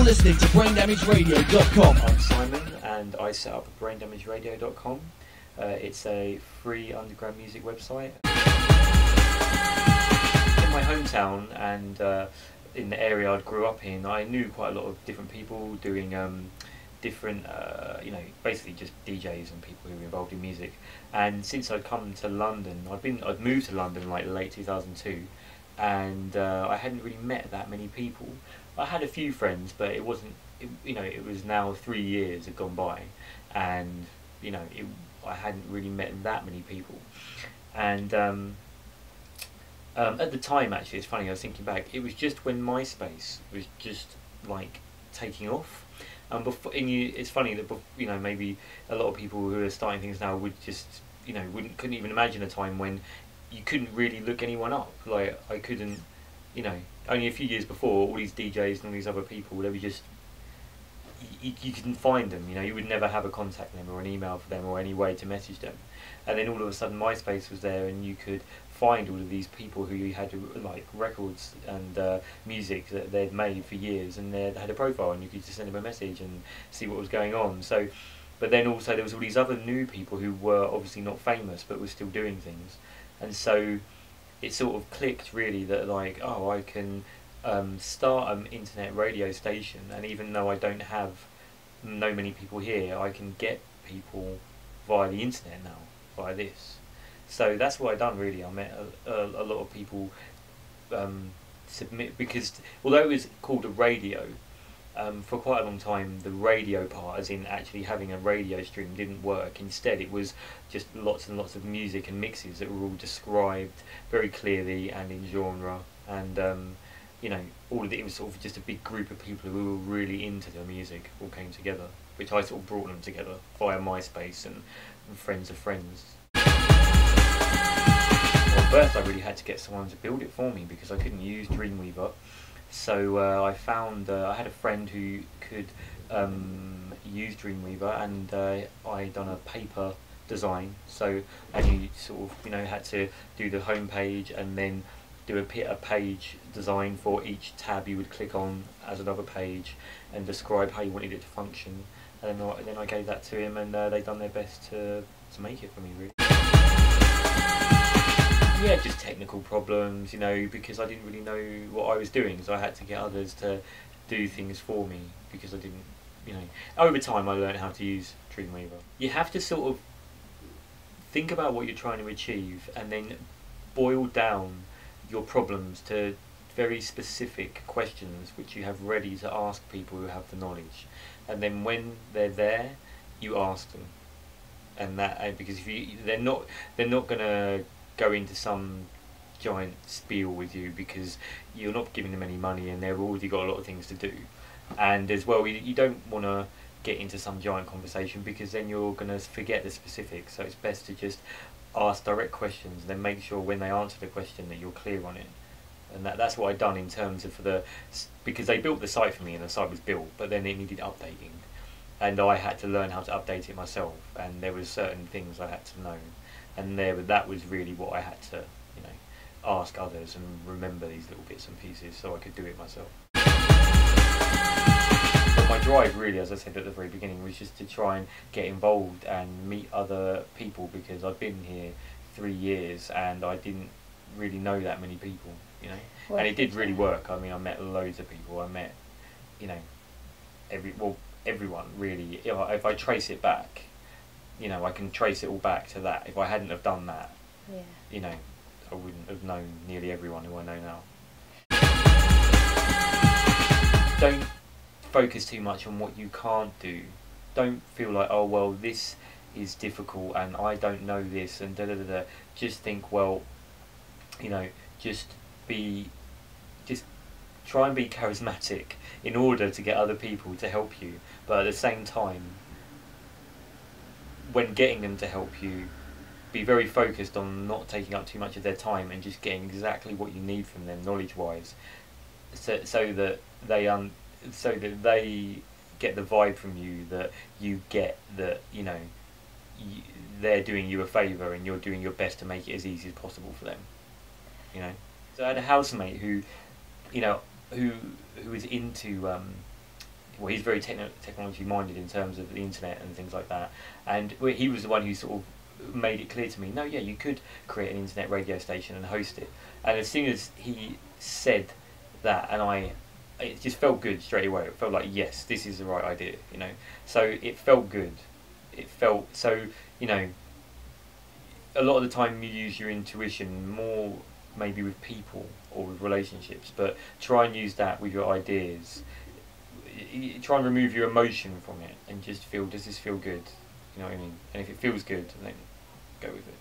listening to BrainDamageRadio.com. I'm Simon, and I set up BrainDamageRadio.com. It's a free underground music website. In my hometown and in the area I grew up in, I knew quite a lot of different people doing different, basically just DJs and people who were involved in music. And since I'd come to London, I'd moved to London like late 2002, and I hadn't really met that many people. I had a few friends, but it wasn't. It was now 3 years had gone by, and I hadn't really met that many people. And at the time, actually, it's funny. I was thinking back. It was just when MySpace was just like taking off. It's funny that maybe a lot of people who are starting things now would just couldn't even imagine a time when you couldn't really look anyone up. Like I couldn't, only a few years before, all these DJs and all these other people, they were just you couldn't find them. You would never have a contact them or an email for them or any way to message them. And then all of a sudden, MySpace was there, and you could find all of these people who you had like records and music that they'd made for years, and they had a profile, and you could just send them a message and see what was going on. So, but then also there was all these other new people who were obviously not famous but were still doing things, and so it sort of clicked really that like, oh, I can start an internet radio station, and even though I don't have many people here, I can get people via the internet now, via this. So that's what I done really. I met a lot of people submit, because although it was called a radio, for quite a long time the radio part, as in actually having a radio stream, didn't work. Instead it was just lots and lots of music and mixes that were all described very clearly and in genre, and all of it was sort of just a big group of people who were really into the music all came together, which I sort of brought them together via MySpace and friends of friends. Well, first I really had to get someone to build it for me because I couldn't use Dreamweaver. So I found I had a friend who could use Dreamweaver, and I done a paper design. So, and you sort of had to do the home page and then do a page design for each tab you would click on as another page, and describe how you wanted it to function. And then I gave that to him, and they done their best to make it for me, really. Yeah, just technical problems, because I didn't really know what I was doing, so I had to get others to do things for me, because I didn't, over time I learned how to use Dreamweaver. You have to sort of think about what you're trying to achieve, and then boil down your problems to very specific questions which you have ready to ask people who have the knowledge, and then when they're there, you ask them. And that, because they're not gonna go into some giant spiel with you, because you're not giving them any money and they've already got a lot of things to do. And as well, you don't want to get into some giant conversation, because then you're going to forget the specifics. So it's best to just ask direct questions, and then make sure when they answer the question that you're clear on it. And that's what I've done in terms of because they built the site for me, and the site was built, but then it needed updating, and I had to learn how to update it myself, and there were certain things I had to know, and that was really what I had to ask others and remember these little bits and pieces so I could do it myself. But my drive really, as I said at the very beginning, was just to try and get involved and meet other people, because I've been here 3 years and I didn't really know that many people, and it did really work. I mean, I met loads of people. I met everyone really. If I trace it back, I can trace it all back to that. If I hadn't have done that, I wouldn't have known nearly everyone who I know now. Don't focus too much on what you can't do. Don't feel like, oh well, this is difficult and I don't know this and da da da da. Just think, well, just try and be charismatic in order to get other people to help you, but at the same time, when getting them to help you, be very focused on not taking up too much of their time and just getting exactly what you need from them knowledge-wise, so that they get the vibe from you that you get that they're doing you a favour and you're doing your best to make it as easy as possible for them. So I had a housemate who was into well, he's very technology minded in terms of the internet and things like that. And he was the one who sort of made it clear to me, no, yeah, you could create an internet radio station and host it. And as soon as he said that, and it just felt good straight away. It felt like, yes, this is the right idea, you know. So it felt good. It felt so, you know. A lot of the time you use your intuition more, maybe with people or with relationships, but try and use that with your ideas. Try and remove your emotion from it and just feel, does this feel good? You know what I mean? And if it feels good, then go with it.